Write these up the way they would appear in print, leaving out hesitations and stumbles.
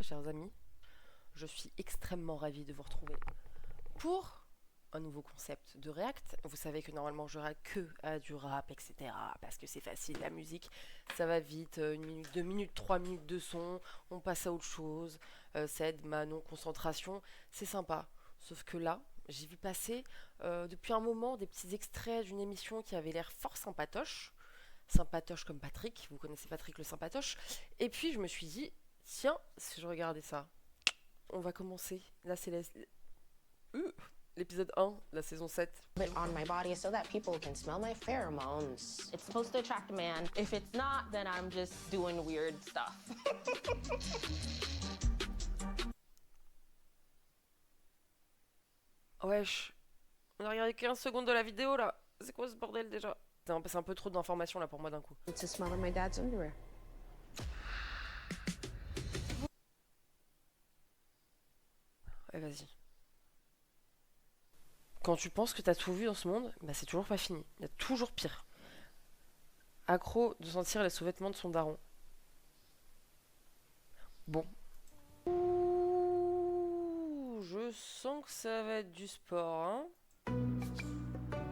très chers amis, je suis extrêmement ravie de vous retrouver pour un nouveau concept de React. Vous savez que normalement je réagis que à du rap, etc. Parce que c'est facile, la musique, ça va vite, 1 minute, 2 minutes, 3 minutes de son, on passe à autre chose, Cette, Manon, concentration, c'est sympa. Sauf que là, j'ai vu passer depuis un moment des petits extraits d'une émission qui avait l'air fort sympatoche. Sympatoche comme Patrick, vous connaissez Patrick le sympatoche. Et puis je me suis dit, tiens, si je regardais ça, on va commencer. Là c'est l'épisode 1, la saison 7. On my body so that people can smell my pheromones. It's supposed to attract a man. If it's not, then I'm just doing weird stuff. Wesh, on a regardé 15 secondes de la vidéo là. C'est quoi ce bordel déjà? C'est un peu trop d'informations là pour moi d'un coup. It's the smell of my dad's underwear. Ouais, vas-y. Quand tu penses que t'as tout vu dans ce monde, bah c'est toujours pas fini. Il y a toujours pire. Accro de sentir les sous-vêtements de son daron. Bon. Ouh, je sens que ça va être du sport, hein.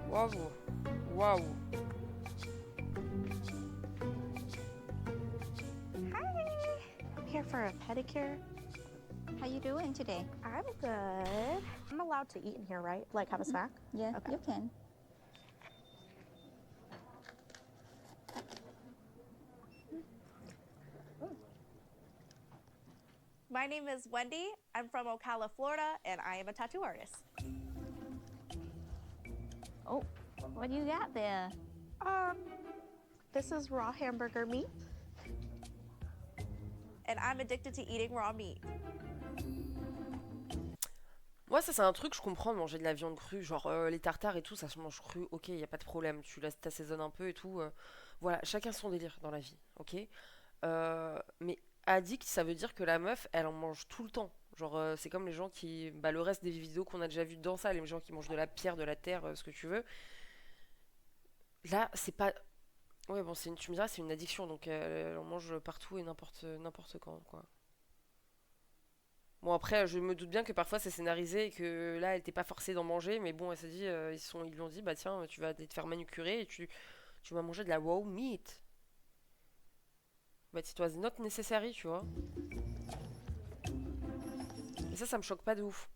Waouh. Waouh. I'm here for a pedicure. How you doing today? I'm good. I'm allowed to eat in here, right? Like have a snack? Yeah, Okay. you can. My name is Wendy. I'm from Ocala, Florida, and I am a tattoo artist. Oh, what do you got there? This is raw hamburger meat. And I'm addicted to eating raw meat. Moi, ça, c'est un truc, je comprends de manger de la viande crue. Genre, les tartares et tout, ça se mange cru. Ok, y a pas de problème. Tu t'assaisonnes un peu et tout. Voilà, chacun son délire dans la vie. Ok. Mais addict, ça veut dire que la meuf, elle en mange tout le temps. Genre, c'est comme les gens qui. Bah, le reste des vidéos qu'on a déjà vues dans ça, les gens qui mangent de la pierre, de la terre, ce que tu veux. Là, c'est pas. Ouais, bon, tu me diras, c'est une addiction. Donc, elle en mange partout et n'importe quand, quoi. Bon, après, je me doute bien que parfois c'est scénarisé et que là, elle était pas forcée d'en manger, mais bon, elle s'est dit, ils lui ont dit, bah tiens, tu vas te faire manucurer et tu vas manger de la wow meat. But it was not necessary, tu vois. Et ça me choque pas de ouf.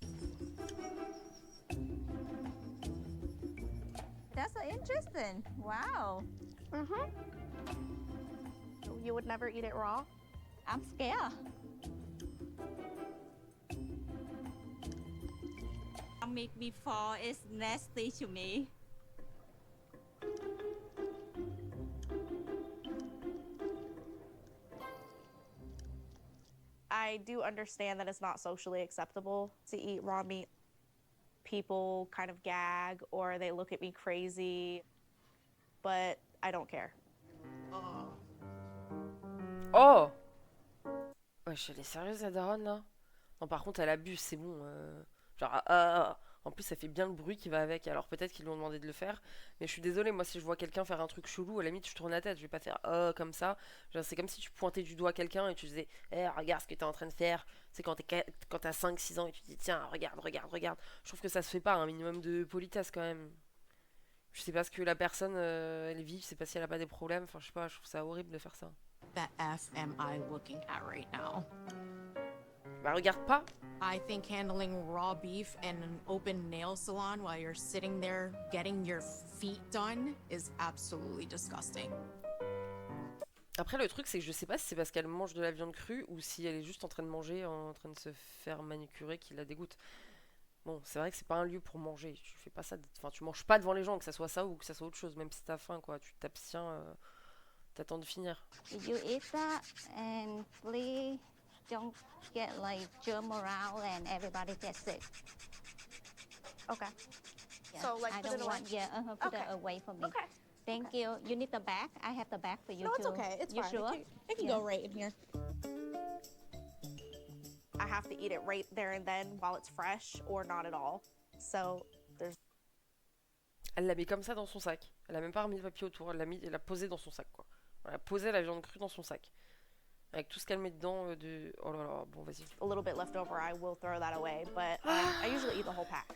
That's interesting. Wow. Mm-hmm. You would never eat it raw? I'm scared. Make me fall is nasty to me. I do understand that it's not socially acceptable to eat raw meat. People kind of gag or they look at me crazy, but I don't care. Oh! Wesh, elle est sérieuse la daronne là? Non, par contre, elle abuse, c'est bon. Genre, en plus, ça fait bien le bruit qui va avec. Alors peut-être qu'ils lui ont demandé de le faire. Mais je suis désolée, moi, si je vois quelqu'un faire un truc chelou, à la limite, je tourne la tête. Je vais pas faire comme ça. Genre, c'est comme si tu pointais du doigt quelqu'un et tu disais, regarde ce que t'es en train de faire. C'est quand t'as 5-6 ans et tu dis, tiens, regarde. Je trouve que ça se fait pas, un minimum de politesse quand même. Je sais pas ce que la personne, elle vit. Je sais pas si elle a pas des problèmes. Enfin, je sais pas, je trouve ça horrible de faire ça. The F am I looking at right now? Bah, regarde pas. I think handling raw beef in an open nail salon while you're sitting there getting your feet done is absolutely disgusting. Après, le truc, c'est que je sais pas si c'est parce qu'elle mange de la viande crue ou si elle est juste en train de manger, en train de se faire manucurer qui la dégoûte. Bon, c'est vrai que c'est pas un lieu pour manger. Tu fais pas ça. Enfin, tu manges pas devant les gens, que ça soit ça ou que ça soit autre chose, même si t'as faim, quoi. Tu t'abstiens, t'attends de finir. Did you eat that? And please don't get like germ around and everybody gets sick. Okay. Yeah. So, like, I put don't it away? want. Yeah, put Okay. it away for me. Okay. Thank you. You need the bag? I have the bag for you No, too. it's okay. It's you fine. sure? It can Yeah. go right in here. I have to eat it right there and then while it's fresh or not at all. So there's. Elle l'a mis comme ça dans son sac. Elle a même pas remis le papier autour. Elle l'a posé dans son sac, quoi. Elle a posé la viande crue dans son sac. Avec tout ce qu'elle met dedans de... Oh là là, bon vas-y. A little bit left over, I will throw that away, but I usually eat the whole pack.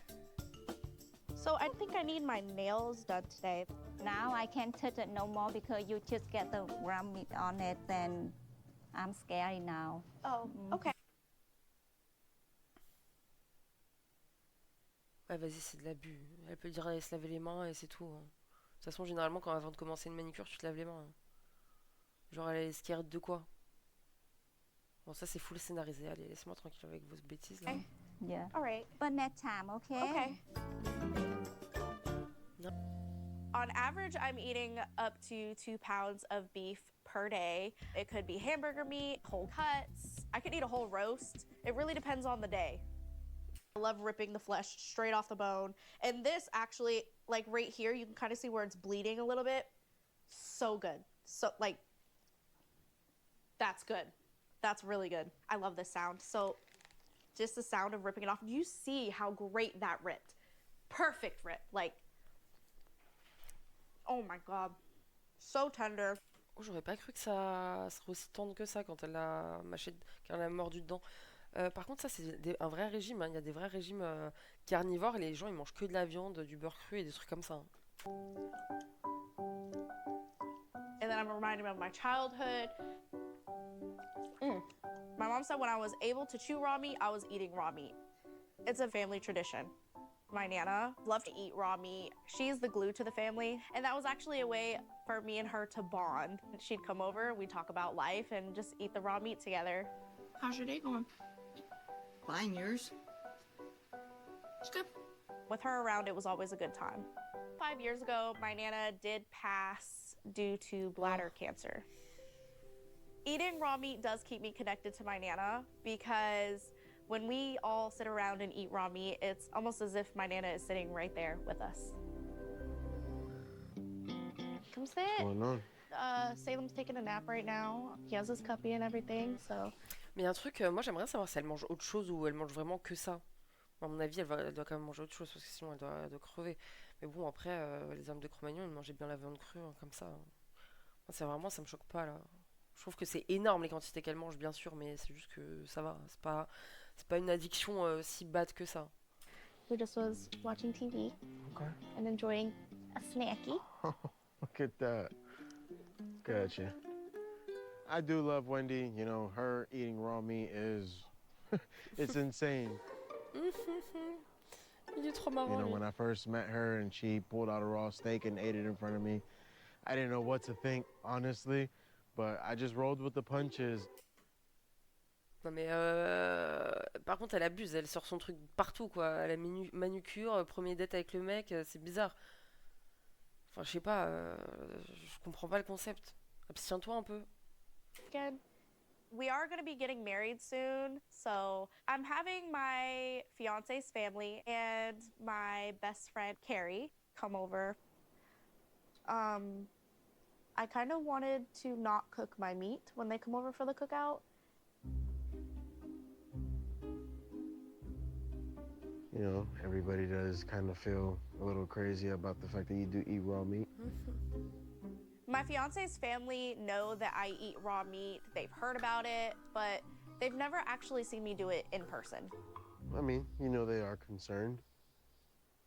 So I think I need my nails done today. Now I can't touch it no more because you just get the raw meat on it, and I'm scary now. Oh, okay. Ouais, vas-y, c'est de l'abus. Elle peut dire d'aller se laver les mains et c'est tout. Hein. De toute façon, généralement, quand avant de commencer une manicure, tu te laves les mains. Hein. Genre, elle est scared de quoi? Bon, ça, c'est full scénarisé. Allez, laissez-moi tranquille avec vos bêtises là. Okay. Yeah. All right. But next time, okay? Okay. No. On average, I'm eating up to 2 pounds of beef per day. It could be hamburger meat, whole cuts. I could eat a whole roast. It really depends on the day. I love ripping the flesh straight off the bone. And this actually, like right here, you can kind of see where it's bleeding a little bit. So good. So, like, that's good. That's really good. I love this sound. So, just the sound of ripping it off. You see how great that ripped. Perfect rip. Like, oh my god. So tender. Oh, j'aurais pas cru que ça serait aussi tendre que ça quand elle a mâché, quand elle a mordu dedans. Par contre, ça, c'est un vrai régime. Hein. Il y a des vrais régimes carnivores et les gens, ils mangent que de la viande, du beurre cru et des trucs comme ça. Hein. And then I'm reminded of my childhood. My mom said when I was able to chew raw meat, I was eating raw meat. It's a family tradition. My Nana loved to eat raw meat. She's the glue to the family. And that was actually a way for me and her to bond. She'd come over, we'd talk about life and just eat the raw meat together. How's your day going? Fine, yours? It's good. With her around, it was always a good time. 5 years ago, my Nana did pass due to bladder cancer. Eating raw meat does keep me connected to my Nana because when we all sit around and eat raw meat, it's almost as if my Nana is sitting right there with us. Come sit. What's going on? Salem's taking a nap right now. He has his cuppy and everything, so... Mais un truc, moi j'aimerais savoir si elle mange autre chose ou elle mange vraiment que ça. À mon avis, elle doit quand même manger autre chose parce que sinon elle doit crever. Mais bon, après, les hommes de Cro-Magnon, ils mangeaient bien la viande crue, hein, comme ça. Moi, c'est vraiment, ça me choque pas là. Je trouve que c'est énorme les quantités qu'elle mange, bien sûr, mais c'est juste que ça va. C'est pas une addiction si bad que ça. We just was watching TV and enjoying a snacky. Look at that. Gotcha. I do love Wendy. You know, her eating raw meat is... it's insane. Il est trop marrant. You know, lui. when I first met her and she pulled out a raw steak and ate it in front of me, I didn't know what to think, honestly, but I just rolled with the punches. Non mais par contre elle abuse, elle sort son truc partout quoi. Elle a manucure, premier date avec le mec, c'est bizarre. Enfin je sais pas, je comprends pas le concept. Abstiens-toi un peu. Again. We are going to be getting married soon, so I'm having my fiance's family and my best friend Carrie come over. I kind of wanted to not cook my meat when they come over for the cookout. You know, everybody does kind of feel a little crazy about the fact that you do eat raw meat. My fiance's family know that I eat raw meat. They've heard about it, but they've never actually seen me do it in person. I mean, you know they are concerned.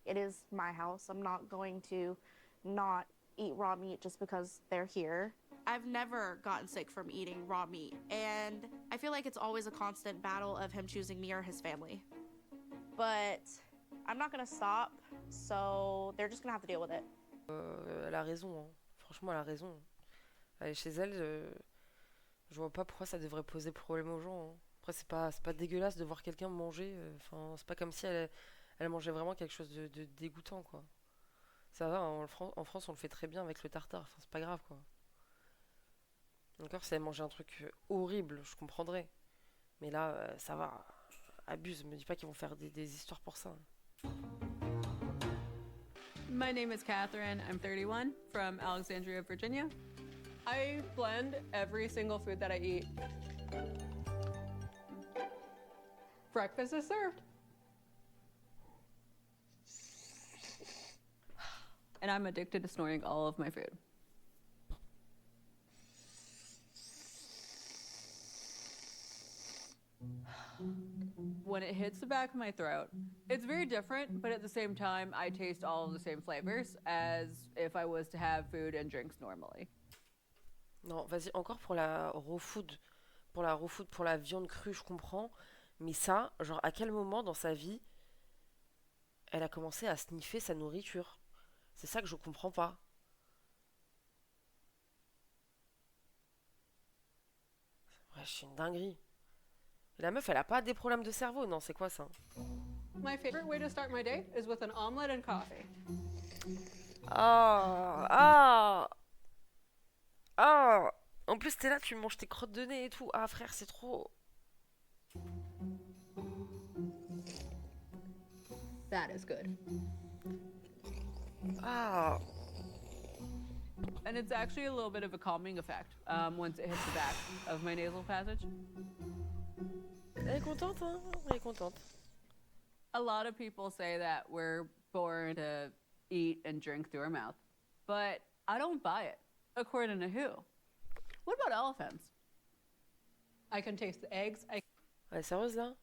It is my house. I'm not going to not eat raw meat just because they're here. I've never gotten sick from eating raw meat, and I feel like it's always a constant battle of him choosing me or his family. But I'm not gonna stop, so they're just gonna have to deal with it. Elle a raison, hein. Franchement elle a raison. Elle est chez elle, je vois pas pourquoi ça devrait poser problème aux gens. Hein. Après c'est pas dégueulasse de voir quelqu'un manger, enfin c'est pas comme si elle mangeait vraiment quelque chose de dégoûtant quoi. Ça va, en France on le fait très bien avec le tartare, enfin c'est pas grave quoi. Encore si elle mangeait un truc horrible, je comprendrais. Mais là ça va, abuse, me dis pas qu'ils vont faire des histoires pour ça. My name is Catherine. I'm 31 from Alexandria, Virginia. I blend every single food that I eat. Breakfast is served. And I'm addicted to snorting all of my food. When it hits the back of my throat, it's very different, but at the same time, I taste all of the same flavors as if I was to have food and drinks normally. Non, vas-y, encore pour la raw food. Pour la raw food, pour la viande crue, je comprends. Mais ça, genre, à quel moment dans sa vie, elle a commencé à sniffer sa nourriture? C'est ça que je comprends pas. Ouais, c'est une dinguerie. Et la meuf, elle a pas des problèmes de cerveau, non? C'est quoi ça? My favorite way to start my day is with an omelet and coffee. Ah, ah, ah. En plus, t'es là, tu manges tes crottes de nez et tout. Ah, frère, c'est trop. That is good. Ah. And it's actually a little bit of a calming effect once it hits the back of my nasal passage. Elle est contente, hein? Elle est contente. A lot of people say that we're born to eat and drink through our mouth, but I don't buy it. According to who? What about elephants? I can taste the eggs. Elle est sérieuse là?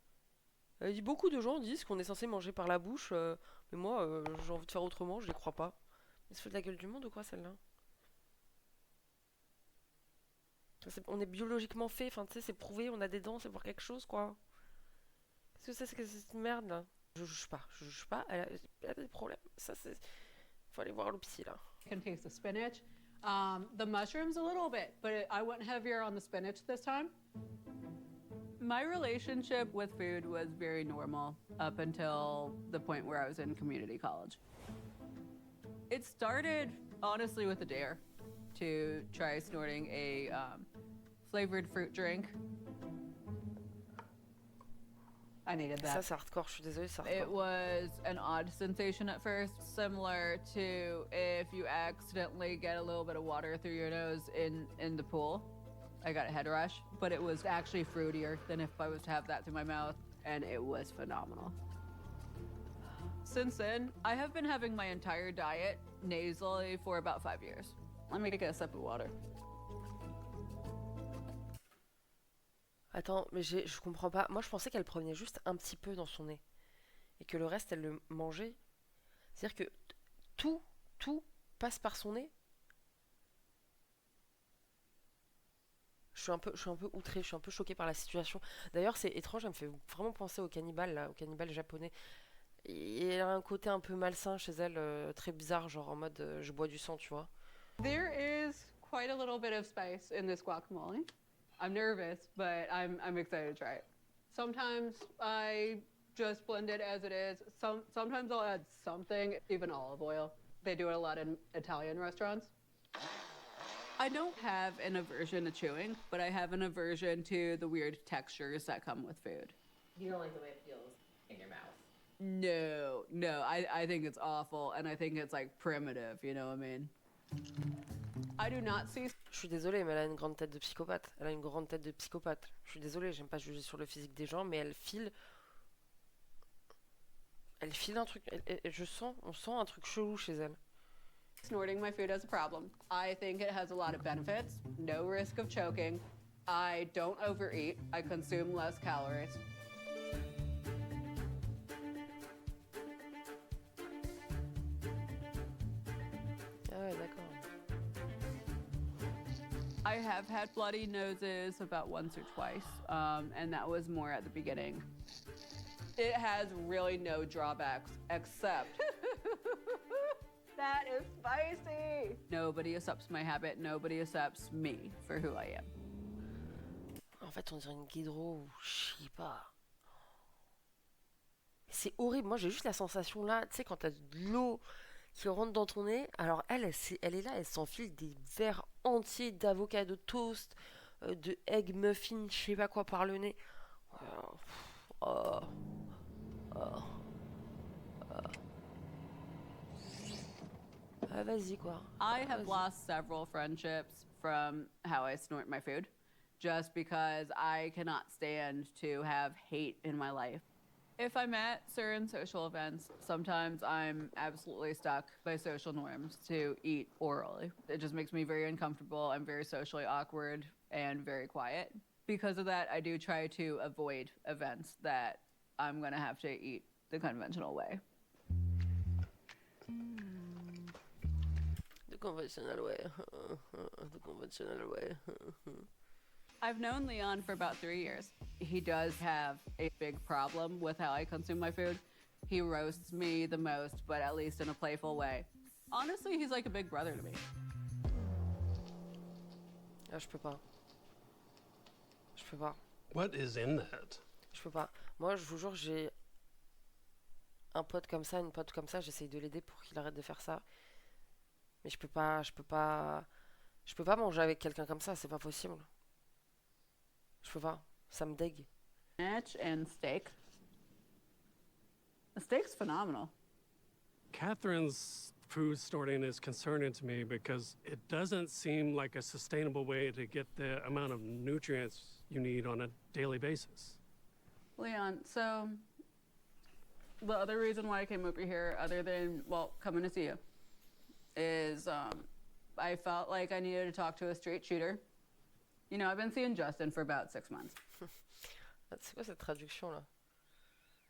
Elle dit beaucoup de gens disent qu'on est censé manger par la bouche, mais moi j'ai envie de faire autrement, je les crois pas. Elle se fait de la gueule du monde ou quoi celle-là? On est biologiquement fait, enfin tu sais, c'est prouvé, on a des dents, c'est pour quelque chose quoi. Qu'est-ce que c'est que cette merde là? Je juge pas, elle a des problèmes. Ça c'est. Faut aller voir le psy là. I can taste the spinach. The mushrooms a little bit, but I went heavier on the spinach this time. My relationship with food was very normal up until the point where I was in community college. It started honestly with a dare to try snorting a flavored fruit drink. I needed that. Ça c'est hardcore, je suis désolée, c'est hardcore. It was an odd sensation at first, similar to if you accidentally get a little bit of water through your nose in the pool. I got a head rush, but it was actually fruitier than if I was to have that through my mouth, and it was phenomenal. Since then, I have been having my entire diet nasally for about 5 years. Let me get a sip of water. Attends, mais je comprends pas. Moi je pensais qu'elle prenait juste un petit peu dans son nez. Et que le reste elle le mangeait. C'est-à-dire que tout passe par son nez. Je suis un peu outrée, je suis un peu choquée par la situation. D'ailleurs c'est étrange, elle me fait vraiment penser au cannibale là, au cannibale japonais. Et elle a un côté un peu malsain chez elle, très bizarre, genre en mode je bois du sang, tu vois. There is quite a little bit of spice in this guacamole. I'm nervous, but I'm excited to try it. Sometimes I just blend it as it is. Sometimes I'll add something, even olive oil. They do it a lot in Italian restaurants. I don't have an aversion to chewing, but I have an aversion to the weird textures that come with food. You don't like the way it feels in your mouth. No, I think it's awful, and I think it's like primitive, you know what I mean? I do not see. Je suis désolée, mais elle a une grande tête de psychopathe. Elle a une grande tête de psychopathe. Je suis désolée, j'aime pas juger sur le physique des gens, mais elle file un truc. On sent un truc chelou chez elle. Snorting my food as a problem. I think it has a lot of benefits. No risk of choking. I don't overeat. I consume less calories. Ah ouais, d'accord. I have had bloody noses about once or twice, and that was more at the beginning. It has really no drawbacks, except that is spicy. Nobody accepts my habit. Nobody accepts me for who I am. En fait, on dirait une guédro ou je sais pas. C'est horrible. Moi, j'ai juste la sensation là, tu sais, quand t'as de l'eau qui rentre dans ton nez. Alors elle est là, elle s'enfile des verres entiers d'avocat de toast, de egg muffin, je sais pas quoi par le nez. Ah, vas-y quoi. I have lost several friendships from how I snort my food, just because I cannot stand to have hate in my life. If I'm at certain social events, sometimes I'm absolutely stuck by social norms to eat orally. It just makes me very uncomfortable. I'm very socially awkward and very quiet. Because of that, I do try to avoid events that I'm gonna have to eat the conventional way. The conventional way. The conventional way. I've known Leon for about 3 years. He does have a big problem with how I consume my food. He roasts me the most, but at least in a playful way. Honestly, he's like a big brother to me. Ah, je peux pas. Je peux pas. What is in that? Je peux pas. Moi, je vous jure, j'ai un pote comme ça, une pote comme ça, j'essaye de l'aider pour qu'il arrête de faire ça. Mais je peux pas manger avec quelqu'un comme ça, c'est pas possible. Je peux pas, ça me dégue. Match and steak. The steak's phenomenal. Catherine's food storing is concerning to me because it doesn't seem like a sustainable way to get the amount of nutrients you need on a daily basis. Leon, so the other reason why I came over here, other than, well, coming to see you, is I felt like I needed to talk to a straight shooter. You know, I've been seeing Justin for about 6 months. C'est quoi cette traduction là?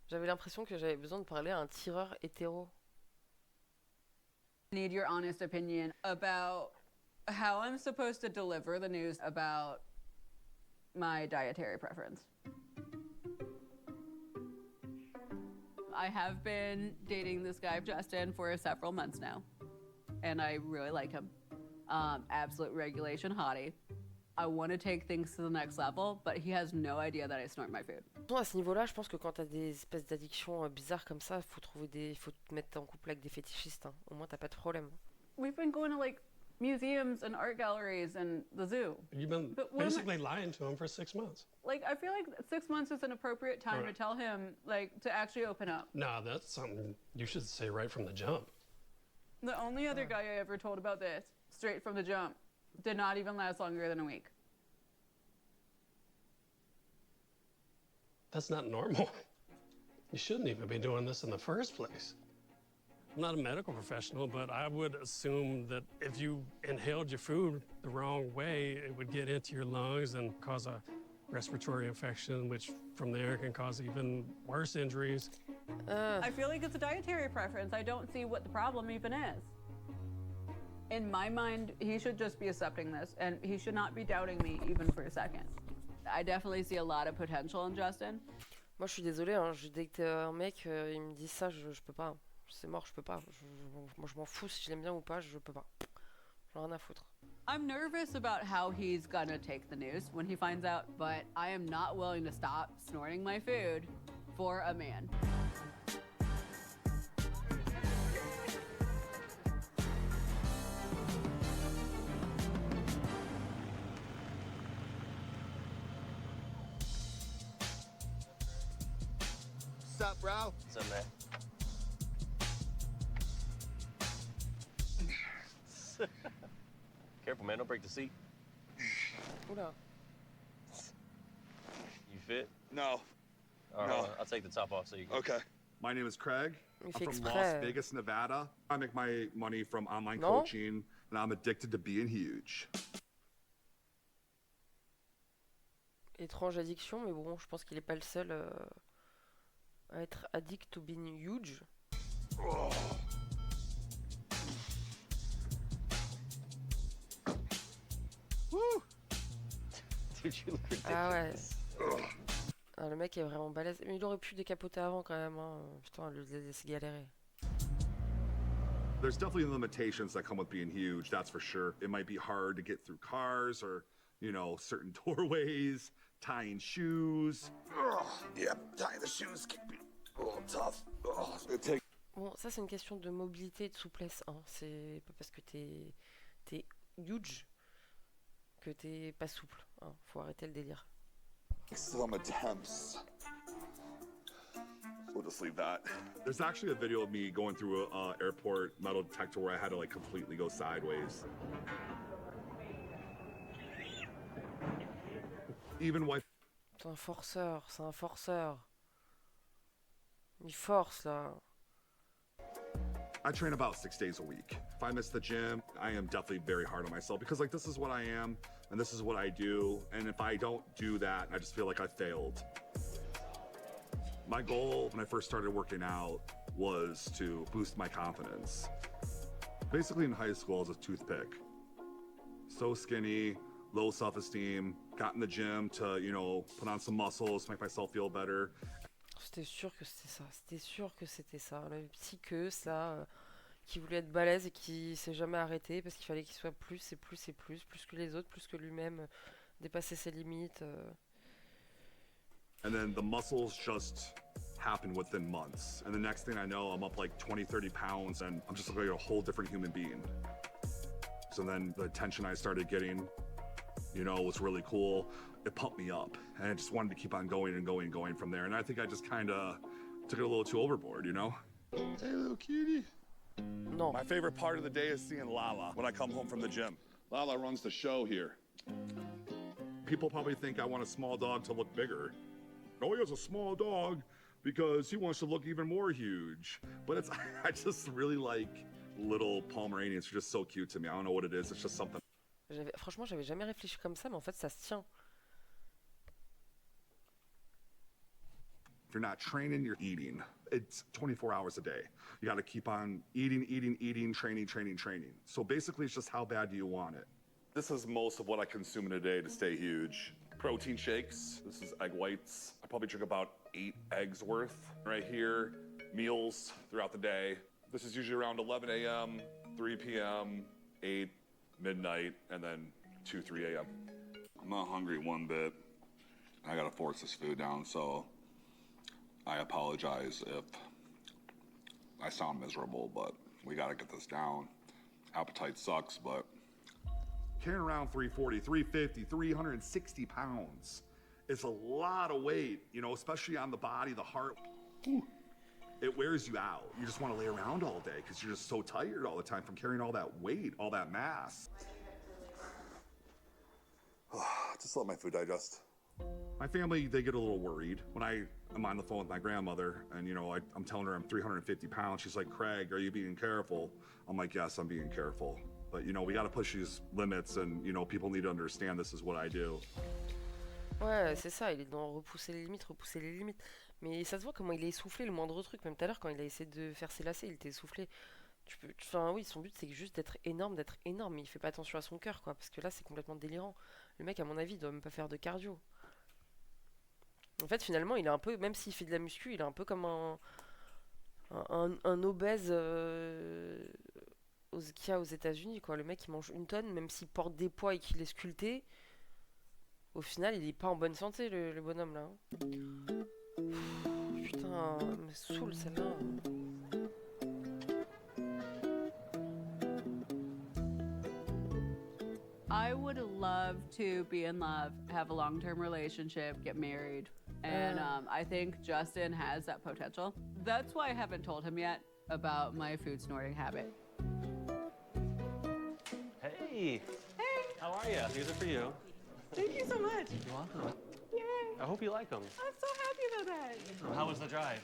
J'avais l'impression que j'avais besoin de parler à un tireur hétéro. I need your honest opinion about how I'm supposed to deliver the news about my dietary preference. I have been dating this guy, Justin, for several months now, and I really like him. Absolute regulation hottie. I want to take things to the next level, but he has no idea that I snort my food. À ce niveau-là, je pense que quand t'as des espèces d'addictions bizarres comme ça, faut te mettre en couple avec des fétichistes. Hein. Au moins, t'as pas de problème. We've been going to like museums and art galleries and the zoo. You've been basically lying to him for 6 months. Like, I feel like 6 months is an appropriate time to tell him, like, to actually open up. No, that's something you should say right from the jump. The only other guy I ever told about this, straight from the jump, did not even last longer than a week. That's not normal. You shouldn't even be doing this in the first place. I'm not a medical professional, but I would assume that if you inhaled your food the wrong way, it would get into your lungs and cause a respiratory infection, which from there can cause even worse injuries. I feel like it's a dietary preference. I don't see what the problem even is. In my mind, he should just be accepting this, and he should not be doubting me even for a second. I definitely see a lot of potential in Justin. Moi, je suis désolée, hein, dès que un mec, il me dit ça, je peux pas. C'est mort, je peux pas. Moi, je m'en fous si je l'aime bien ou pas, je peux pas. J'en ai rien à foutre. I'm nervous about how he's gonna take the news when he finds out, but I am not willing to stop snorting my food for a man. What's up, bro? What's up, man? Careful, man. Don't break the seat. Oula. You fit? No. All right, No. I'll take the top off so you can... Okay. My name is Craig. Il I'm fait from exprès. Las Vegas, Nevada. I make my money from online Non? coaching, and I'm addicted to being huge. Étrange addiction, mais bon, je pense qu'il est pas le seul à être addict to being huge. Oh. Woo. Dude, you look ridiculous. Ah ouais. Ah, le mec est vraiment balèze. Mais il aurait pu décapoter avant quand même. Hein. Putain, le laisser galérer. There's definitely limitations that come with being huge, that's for sure. It might be hard to get through cars or, you know, certain doorways, tying shoes. Yep, tying the shoes can be a little tough. It takes... Bon, ça c'est une question de mobilité et de souplesse. Hein. C'est pas parce que t'es huge que t'es pas souple. Hein. Faut arrêter le délire. Some attempts. We'll just leave that. There's actually a video of me going through a airport metal detector where I had to like completely go sideways. Even wife. C'est un forceur, c'est un forceur. Il force là. I train about 6 days a week. If I miss the gym, I am definitely very hard on myself because like this is what I am and this is what I do. And if I don't do that, I just feel like I failed. My goal when I first started working out was to boost my confidence. Basically in high school, I was a toothpick. So skinny, low self-esteem, got in the gym to, you know, put on some muscles, make myself feel better. C'était sûr que c'était ça. C'était sûr que c'était ça. Le petit queuse, là, qui voulait être balèze et qui s'est jamais arrêté parce qu'il fallait qu'il soit plus et plus et plus que les autres, plus que lui-même, dépasser ses limites. And then the muscles just happen within months. And the next thing I know, I'm up like 20, 30 pounds and I'm just like a whole different human being. So then the attention I started getting, you know, was really cool. It pumped me up and I just wanted to keep on going and going and going from there. And I think I just kind of took it a little too overboard, you know? Hey, little cutie. No. My favorite part of the day is seeing Lala when I come home from the gym. Lala runs the show here. People probably think I want a small dog to look bigger. Oh, he has a small dog because he wants to look even more huge. But it's, I just really like little Pomeranians. They're just so cute to me. I don't know what it is. It's just something. Franchement, j'avais jamais réfléchi comme ça, mais en fait, ça se tient. If you're not training, you're eating. It's 24 hours a day. You got to keep on eating, training. So basically, it's just how bad do you want it? This is most of what I consume in a day to stay huge. Protein shakes. This is egg whites. I probably drink about 8 eggs worth right here. Meals throughout the day. This is usually around 11 a.m., 3 p.m., 8, midnight, and then 2, 3 a.m. I'm not hungry one bit. I got to force this food down, so I apologize if I sound miserable, but we got to get this down. Appetite sucks, but carrying around 340, 350, 360 pounds is a lot of weight, you know, especially on the body, the heart. It wears you out. You just want to lay around all day because you're just so tired all the time from carrying all that weight, all that mass. Just let my food digest. My family, they get a little worried when I'm on the phone with my grandmother and, you know, I'm telling her I'm 350 pounds. She's like, Craig, are you being careful? I'm like, yes, I'm being careful. But, you know, we got to push these limits and, you know, people need to understand this is what I do. Ouais, c'est ça, il est dans repousser les limites. Mais ça se voit comment il est essoufflé, le moindre truc. Même tout à l'heure, quand il a essayé de faire ses lacets, il était essoufflé. Enfin, oui, son but, c'est juste d'être énorme. Mais il fait pas attention à son cœur, quoi. Parce que là, c'est complètement délirant. Le mec, à mon avis, il doit même pas faire de cardio. En fait, finalement, il est un peu, même s'il fait de la muscu, il est un peu comme un obèse qu'il y a aux États-Unis, quoi. Le mec, il mange 1 tonne, même s'il porte des poids et qu'il est sculpté. Au final, il est pas en bonne santé, le bonhomme, là. Putain, elle me saoule, celle-là. I would love to be in love, have a long-term relationship, get married. And I think Justin has that potential. That's why I haven't told him yet about my food snorting habit. Hey. Hey. How are you? These are for you. Thank you so much. You're welcome. Yay. I hope you like them. I'm so happy about that. How was the drive?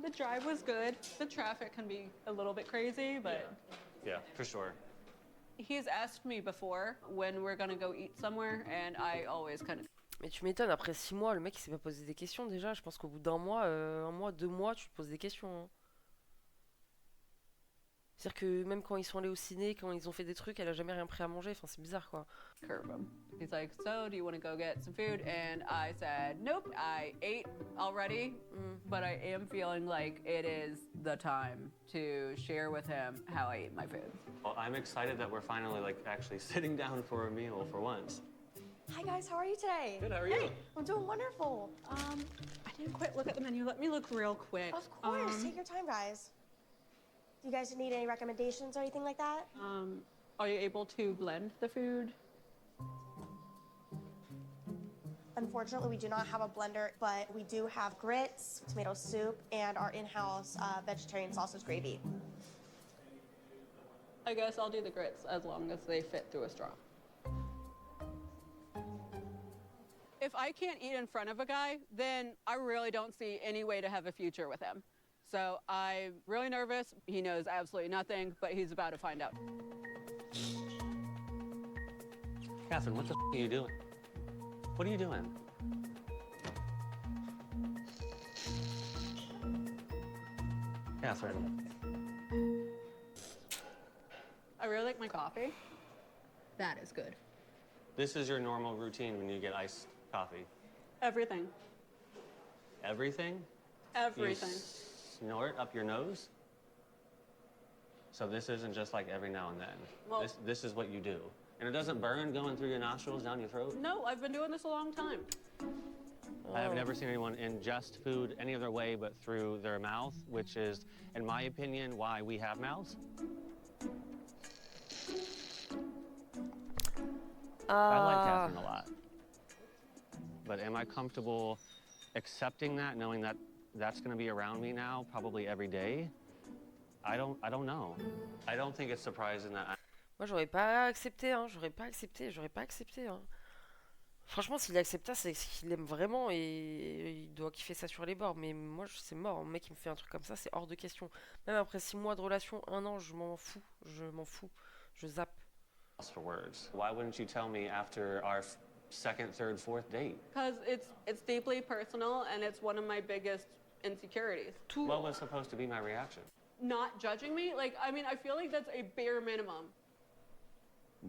The drive was good. The traffic can be a little bit crazy, but... Yeah, for sure. He's asked me before when we're gonna go eat somewhere, and I always kind of... Mais tu m'étonnes, après 6 mois, le mec il s'est pas posé des questions déjà. Je pense qu'au bout d'un mois, 1 mois, 2 mois, tu te poses des questions. Hein. C'est-à-dire que même quand ils sont allés au ciné, quand ils ont fait des trucs, elle a jamais rien pris à manger. Enfin, c'est bizarre quoi. Curve him. He's like, so do you want to go get some food? And I said, nope, I ate already, but I am feeling like it is the time to share with him how I eat my food. Well, I'm excited that we're finally like actually sitting down for a meal for once. Hi guys, how are you today? Good, how are you? Hey, I'm doing wonderful. I didn't quite look at the menu. Let me look real quick. Of course, take your time, guys. Do you guys need any recommendations or anything like that? Are you able to blend the food? Unfortunately, we do not have a blender, but we do have grits, tomato soup, and our in-house vegetarian sausage gravy. I guess I'll do the grits as long as they fit through a straw. If I can't eat in front of a guy, then I really don't see any way to have a future with him. So I'm really nervous. He knows absolutely nothing, but he's about to find out. Catherine, what the are you doing? What are you doing? Catherine. I really like my coffee. That is good. This is your normal routine when you get iced coffee. Everything. Everything? Everything. You snort up your nose? So this isn't just like every now and then. Well, this is what you do. And it doesn't burn going through your nostrils, down your throat? No, I've been doing this a long time. I have never seen anyone ingest food any other way but through their mouth, which is, in my opinion, why we have mouths. I like Catherine a lot. But am I comfortable accepting that, knowing that that's going to be around me now probably every day? I don't know. I don't think it's surprising that Moi, j'aurais pas accepté, hein. J'aurais pas accepté, hein. Franchement, s'il accepte ça, c'est qu'il aime vraiment et il doit kiffer ça sur les bords. Mais moi, c'est mort. Un mec qui me fait un truc comme ça, c'est hors de question. Même après 6 mois de relation, 1 an, je m'en fous. Je zappe. for words. Why wouldn't you tell me after our second, third, fourth date? Because it's deeply personal and it's one of my biggest insecurities. What was supposed to be my reaction? Not judging me? Like, I mean, I feel like that's a bare minimum.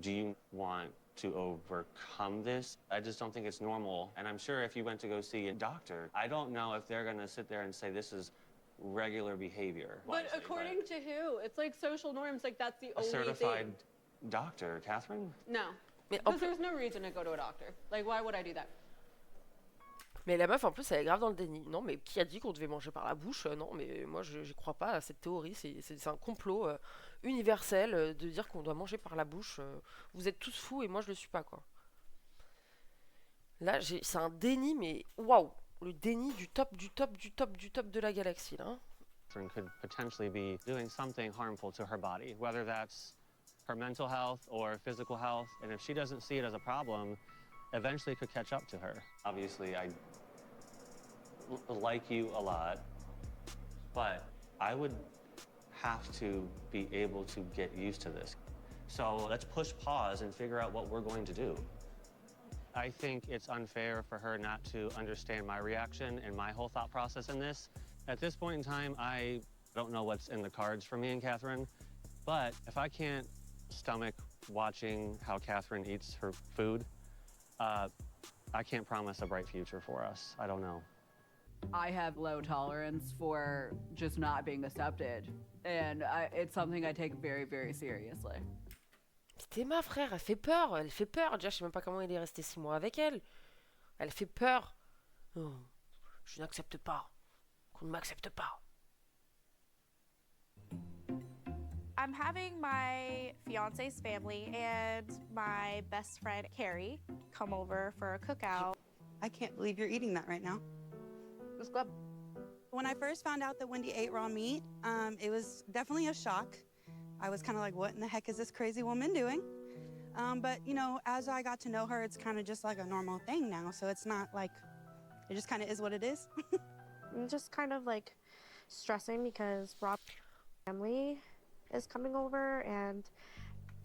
Do you want to overcome this? I just don't think it's normal. And I'm sure if you went to go see a doctor, I don't know if they're going to sit there and say this is regular behavior. But according to who? It's like social norms, like that's the A only certified thing. doctor, Catherine? No. Because there's no reason to go to a doctor. Like, why would I do that? Mais la meuf, en plus, elle est grave dans le déni. Non, mais qui a dit qu'on devait manger par la bouche? Non, mais moi, je crois pas à cette théorie. C'est un complot universel de dire qu'on doit manger par la bouche. Vous êtes tous fous et moi, je le suis pas, quoi. Là, c'est un déni, mais waouh! Le déni du top de la galaxie, là. Catherine could potentially be doing something harmful to her body, whether that's her mental health or physical health. And if she doesn't see it as a problem, eventually it could catch up to her. Obviously, I like you a lot, but I would have to be able to get used to this. So let's push pause and figure out what we're going to do. I think it's unfair for her not to understand my reaction and my whole thought process in this. At this point in time, I don't know what's in the cards for me and Catherine, but if I can't stomach watching how Catherine eats her food, I can't promise a bright future for us. I don't know. I have low tolerance for just not being accepted. And it's something I take very, very seriously. C'était ma frère, elle fait peur. Déjà, je sais même pas comment il est resté 6 mois avec elle. Elle fait peur. Oh, je n'accepte pas. Qu'on ne m'accepte pas. I'm having my fiance's family and my best friend Carrie come over for a cookout. I can't believe you're eating that right now. It's good. When I first found out that Wendy ate raw meat, it was definitely a shock. I was kind of like, what in the heck is this crazy woman doing? But, you know, as I got to know her, it's kind of just like a normal thing now. So it's not like, it just kind of is what it is. I'm just kind of like stressing because Rob's family is coming over and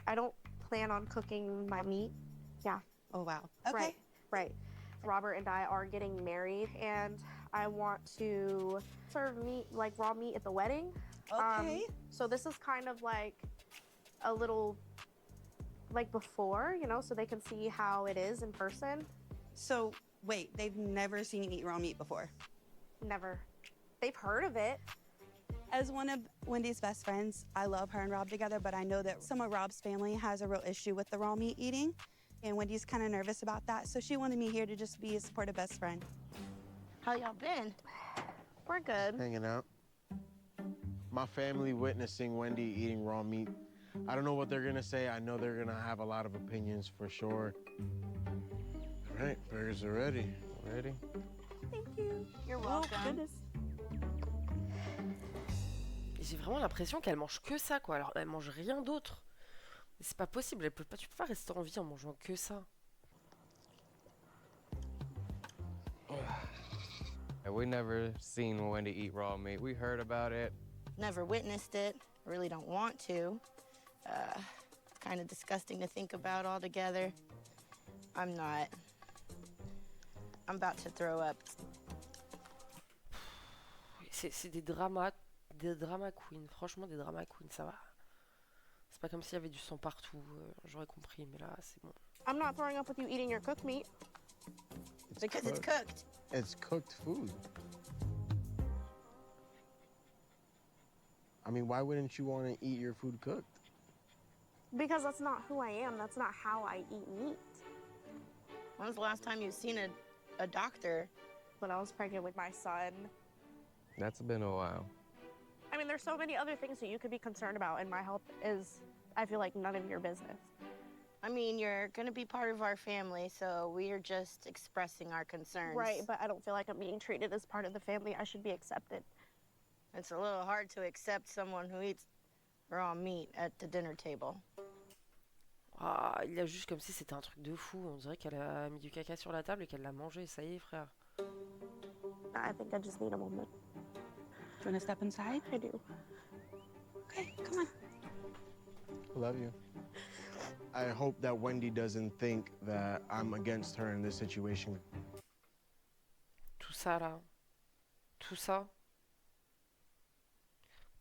I don't plan on cooking my meat. Yeah. Oh, wow. Okay. Right. Robert and I are getting married and I want to serve meat, like raw meat at the wedding. Okay. So this is kind of like a little, like before, you know, so they can see how it is in person. So, wait, they've never seen you eat raw meat before? Never. They've heard of it. As one of Wendy's best friends, I love her and Rob together, but I know that some of Rob's family has a real issue with the raw meat eating, and Wendy's kind of nervous about that, so she wanted me here to just be a supportive best friend. How y'all been? We're good. Hanging out. My family witnessing Wendy eating raw meat. I don't know what they're gonna say. I know they're gonna have a lot of opinions for sure. All right, burgers are ready. Ready? Thank you. You're welcome. J'ai vraiment l'impression qu'elle mange que ça, quoi. Alors, elle mange rien d'autre. C'est pas possible. Tu peux pas rester en vie en mangeant que ça. I And we never seen Wendy eat raw meat. We heard about it. Never witnessed it. I really don't want to. Kind of disgusting to think about altogether. I'm not. I'm about to throw up. C'est des dramas queens. Franchement, des drama queens, ça va. C'est pas comme s'il y avait du sang partout. J'aurais compris, mais là, c'est bon. I'm not throwing up with you eating your cooked meat. Because it's cooked. It's cooked food. I mean, why wouldn't you want to eat your food cooked? Because that's not who I am. That's not how I eat meat. When's the last time you've seen a doctor? When I was pregnant with my son. That's been a while. I mean, there's so many other things that you could be concerned about, and my health is, I feel like, none of your business. I mean, you're gonna be part of our family, so we're just expressing our concerns. Right, but I don't feel like I'm being treated as part of the family. I should be accepted. It's a little hard to accept someone who eats raw meat at the dinner table. Ah, il a juste comme si c'était un truc de fou. On dirait qu'elle a mis du caca sur la table et qu'elle l'a mangé. Ça y est, frère. I think I just need a moment. Do you want to step inside? I do. Okay, come on. Love you. I hope that Wendy doesn't think that I'm against her in this situation. Tout ça, là. Tout ça.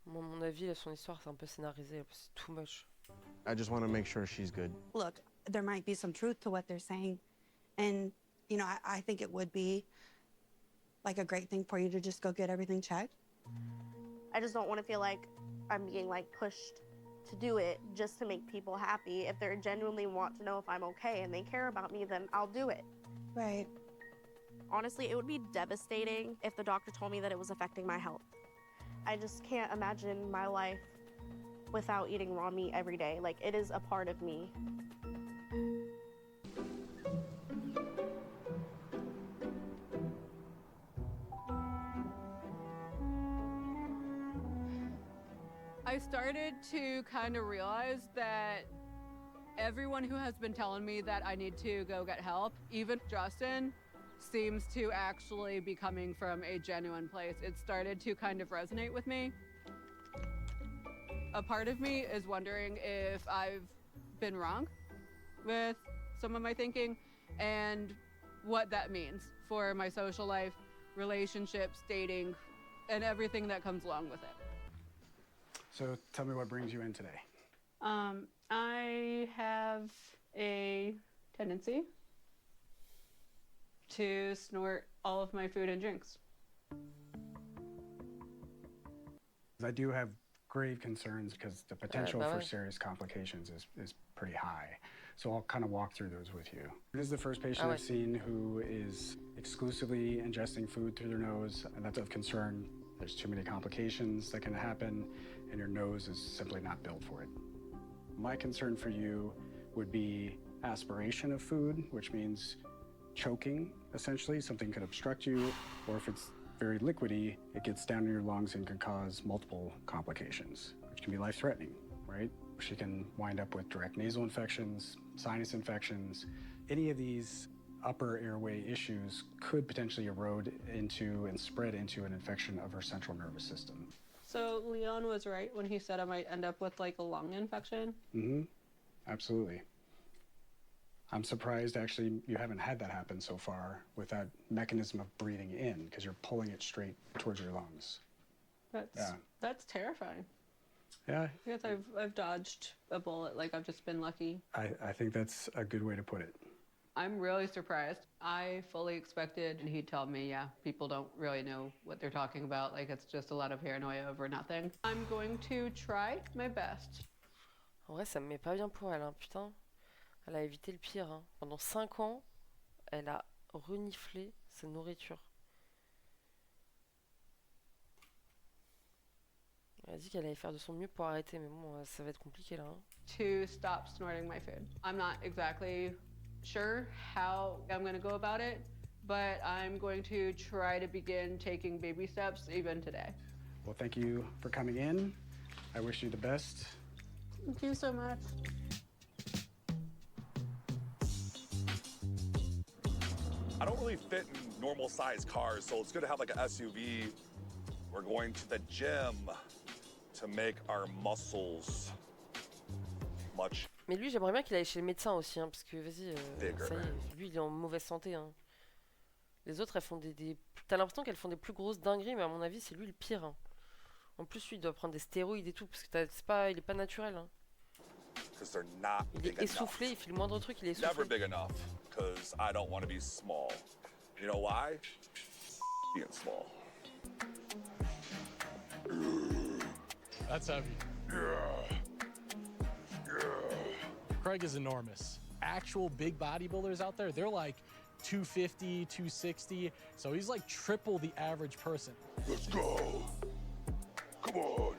Bon, à mon avis, son histoire, c'est un peu scénarisé. C'est too much. I just want to make sure she's good. Look, there might be some truth to what they're saying. And, you know, I think it would be like a great thing for you to just go get everything checked. I just don't want to feel like I'm being like pushed to do it just to make people happy. If they genuinely want to know if I'm okay and they care about me, then I'll do it. Right. Honestly, it would be devastating if the doctor told me that it was affecting my health. I just can't imagine my life without eating raw meat every day. Like, it is a part of me. I started to kind of realize that everyone who has been telling me that I need to go get help, even Justin, seems to actually be coming from a genuine place. It started to kind of resonate with me. A part of me is wondering if I've been wrong with some of my thinking and what that means for my social life, relationships, dating, and everything that comes along with it. So tell me what brings you in today. I have a tendency to snort all of my food and drinks. I do have grave concerns because the potential for serious complications is pretty high. So I'll kind of walk through those with you. This is the first patient I've seen who is exclusively ingesting food through their nose, and that's of concern. There's too many complications that can happen, and your nose is simply not built for it. My concern for you would be aspiration of food, which means choking, essentially. Something could obstruct you, or if it's very liquidy, it gets down in your lungs and can cause multiple complications, which can be life-threatening, right? She can wind up with direct nasal infections, sinus infections. Any of these upper airway issues could potentially erode into and spread into an infection of her central nervous system. So Leon was right when he said I might end up with like a lung infection? Mm-hmm, absolutely. I'm surprised actually you haven't had that happen so far with that mechanism of breathing in, because you're pulling it straight towards your lungs. That's terrifying. Yeah. I guess I've dodged a bullet, like I've just been lucky. I think that's a good way to put it. I'm really surprised. I fully expected, and he'd tell me, yeah, people don't really know what they're talking about, like it's just a lot of paranoia over nothing. I'm going to try my best. En vrai, ça me met pas bien pour elle, hein, putain. Elle a évité le pire, hein. Pendant 5 ans, elle a reniflé sa nourriture. Elle a dit qu'elle allait faire de son mieux pour arrêter, mais bon, ça va être compliqué là. Hein. To stop snorting my food. I'm not exactly sure how I'm going to go about it, but I'm going to try to begin taking baby steps even today. Well, thank you for coming in. I wish you the best. Thank you so much. I don't really fit in normal size cars, so it's good to have like an SUV. We're going to the gym to make our muscles much. Mais lui, j'aimerais bien qu'il aille chez le médecin aussi, hein, parce que vas-y, ça y est, lui il est en mauvaise santé. Hein. Les autres, elles font t'as l'impression qu'elles font des plus grosses dingueries, mais à mon avis, c'est lui le pire. Hein. En plus, lui, il doit prendre des stéroïdes et tout, parce que il est pas naturel. Hein. Il est essoufflé, il fait le moindre truc, il est essoufflé. Never big enough, because I don't want to be small. You know why? Being small. That's heavy. Craig is enormous. Actual big bodybuilders out there, they're like 250, 260. So he's like triple the average person. Let's go. Come on.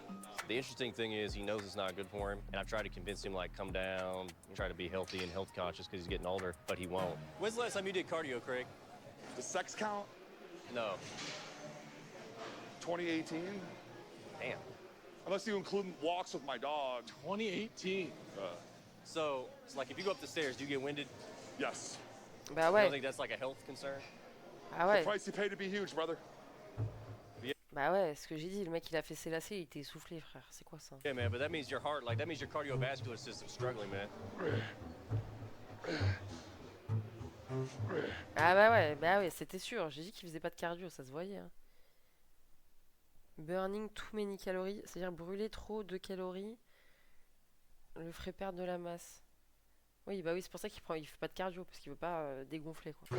The interesting thing is he knows it's not good for him, and I've tried to convince him, like, come down, and try to be healthy and health conscious because he's getting older, but he won't. When's the last time you did cardio, Craig? The sex count? No. 2018? Damn. Unless you include walks with my dog. 2018. So, it's like if you go up the stairs, do you get winded? Yes. Bah You ouais. don't think that's like a health concern? Ah ouais. The price you pay to be huge, brother. Bah ouais, ce que j'ai dit, le mec il a fait ses lacets, il était essoufflé, frère. C'est quoi ça? Yeah, man, but that means your heart, like, that means your cardiovascular system's struggling, man. Ah bah ouais, c'était sûr. J'ai dit qu'il faisait pas de cardio, ça se voyait. Hein. Burning too many calories, c'est-à-dire brûler trop de calories, le ferait perdre de la masse. Oui, bah oui, c'est pour ça il fait pas de cardio, parce qu'il veut pas dégonfler, quoi.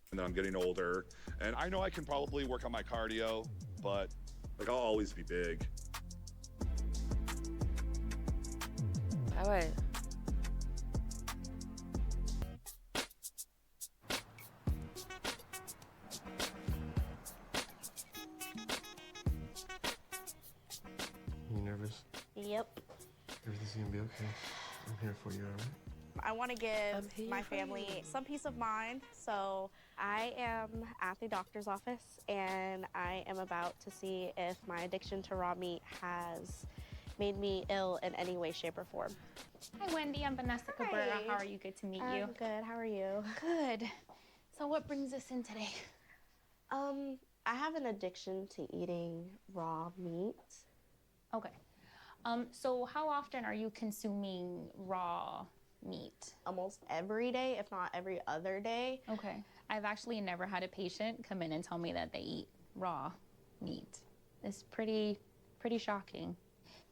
And then I'm getting older, and I know I can probably work on my cardio, but like I'll always be big. Ah ouais. You nervous? Yep. Everything's gonna be okay. I'm here for you, alright? I want to give my family some peace of mind. So I am at the doctor's office and I am about to see if my addiction to raw meat has made me ill in any way, shape, or form. Hi, Wendy. I'm Vanessa Cabrera. How are you? Good to meet you. I'm good. How are you? Good. So what brings us in today? I have an addiction to eating raw meat. Okay. So how often are you consuming raw meat? Almost every day, if not every other day. Okay. I've actually never had a patient come in and tell me that they eat raw meat. It's pretty shocking.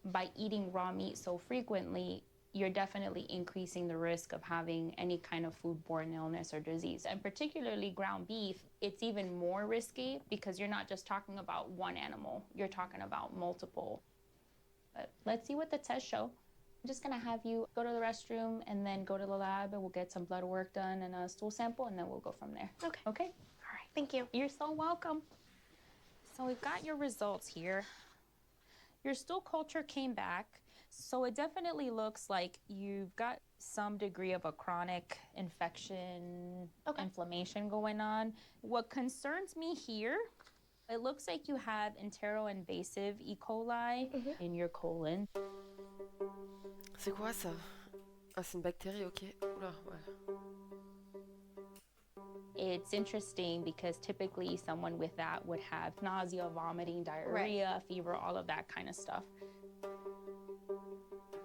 By eating raw meat so frequently, you're definitely increasing the risk of having any kind of foodborne illness or disease. And particularly ground beef, it's even more risky because you're not just talking about one animal, you're talking about multiple. But let's see what the tests show. I'm just gonna have you go to the restroom and then go to the lab and we'll get some blood work done and a stool sample and then we'll go from there. Okay. Okay? All right. Thank you. You're so welcome. So we've got your results here. Your stool culture came back. So it definitely looks like you've got some degree of a chronic infection, inflammation going on. What concerns me here, it looks like you have enteroinvasive E. coli in your colon. C'est quoi ça? Ah, c'est une bactérie, ok. Oula, ouais. It's interesting because typically someone with that would have nausea, vomiting, diarrhea, fever, all of that kind of stuff.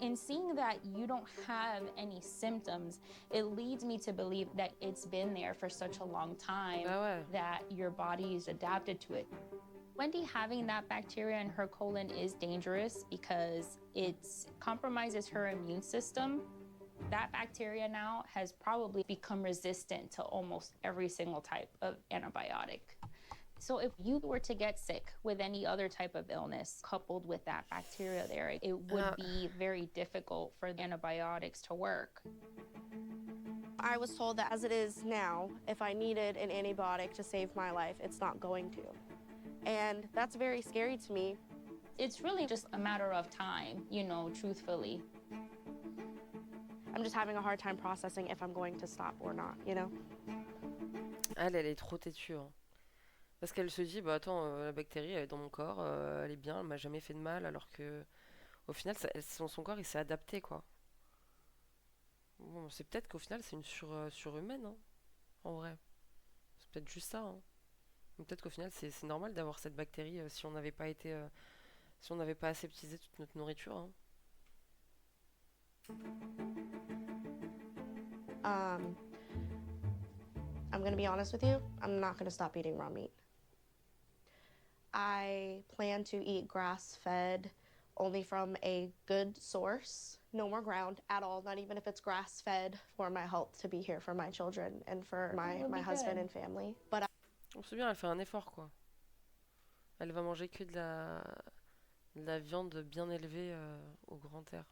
In seeing that you don't have any symptoms, it leads me to believe that it's been there for such a long time that your body is adapted to it. Wendy having that bacteria in her colon is dangerous because it compromises her immune system. That bacteria now has probably become resistant to almost every single type of antibiotic. So if you were to get sick with any other type of illness coupled with that bacteria there, it would be very difficult for the antibiotics to work. I was told that as it is now, if I needed an antibiotic to save my life, it's not going to. And that's very scary to me. It's really just a matter of time, you know, truthfully. I'm just having a hard time processing if I'm going to stop or not, you know? Elle est trop têtue. Hein. Parce qu'elle se dit, bah attends, la bactérie elle est dans mon corps, elle est bien, elle m'a jamais fait de mal, alors que au final, son corps il s'est adapté quoi. Bon, c'est peut-être qu'au final c'est une surhumaine. Hein. en vrai. C'est peut-être juste ça, hein. Peut-être qu'au final, c'est normal d'avoir cette bactérie si on n'avait pas été... si on n'avait pas aseptisé toute notre nourriture, hein. I'm gonna be honest with you, I'm not gonna stop eating raw meat. I plan to eat grass-fed only from a good source. No more ground at all, not even if it's grass-fed, for my health to be here for my children and for my husband and family. But On sait bien, elle fait un effort, quoi. Elle va manger que de la viande bien élevée au grand air.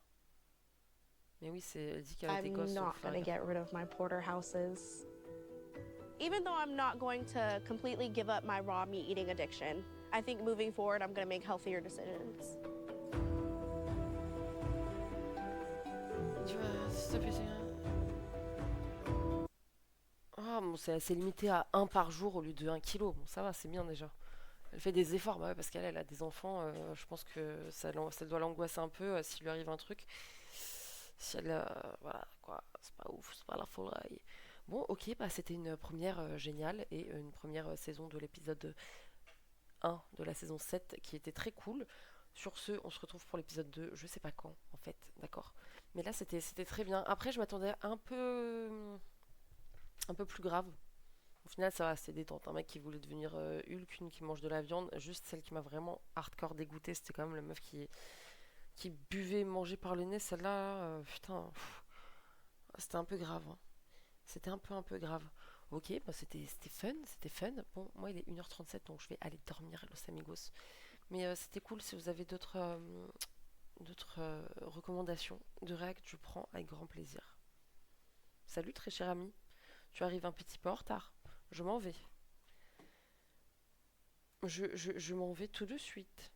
Mais oui, elle dit qu'avec les gosses, I'm not gonna get rid of my porterhouses. Even though I'm not going to completely give up my raw meat eating addiction, I think moving forward, I'm gonna make healthier decisions. Tu vois, s'il te plaît, ah, bon, c'est limité à 1 par jour au lieu de 1 kilo. Bon, ça va, c'est bien déjà. Elle fait des efforts, bah ouais, parce qu'elle a des enfants. Je pense que ça doit l'angoisser un peu s'il lui arrive un truc. Si elle, voilà, quoi, c'est pas ouf, c'est pas la folie. Bon, ok, bah c'était une première géniale et une première saison de l'épisode 1 de la saison 7 qui était très cool. Sur ce, on se retrouve pour l'épisode 2, je sais pas quand en fait, d'accord. Mais là c'était très bien. Après je m'attendais un peu plus grave. Au final ça va, c'est détente. Un mec qui voulait devenir Hulk, une qui mange de la viande. Juste celle qui m'a vraiment hardcore dégoûtée, c'était quand même la meuf qui buvait manger par le nez. Celle-là, putain, c'était un peu grave, hein. C'était un peu grave. Ok, bah c'était fun. Bon, moi il est 1h37 donc je vais aller dormir, los amigos. Mais c'était cool. Si vous avez d'autres recommandations de réact, je prends avec grand plaisir. Salut très cher ami. Tu arrives un petit peu en retard. Je m'en vais. Je m'en vais tout de suite.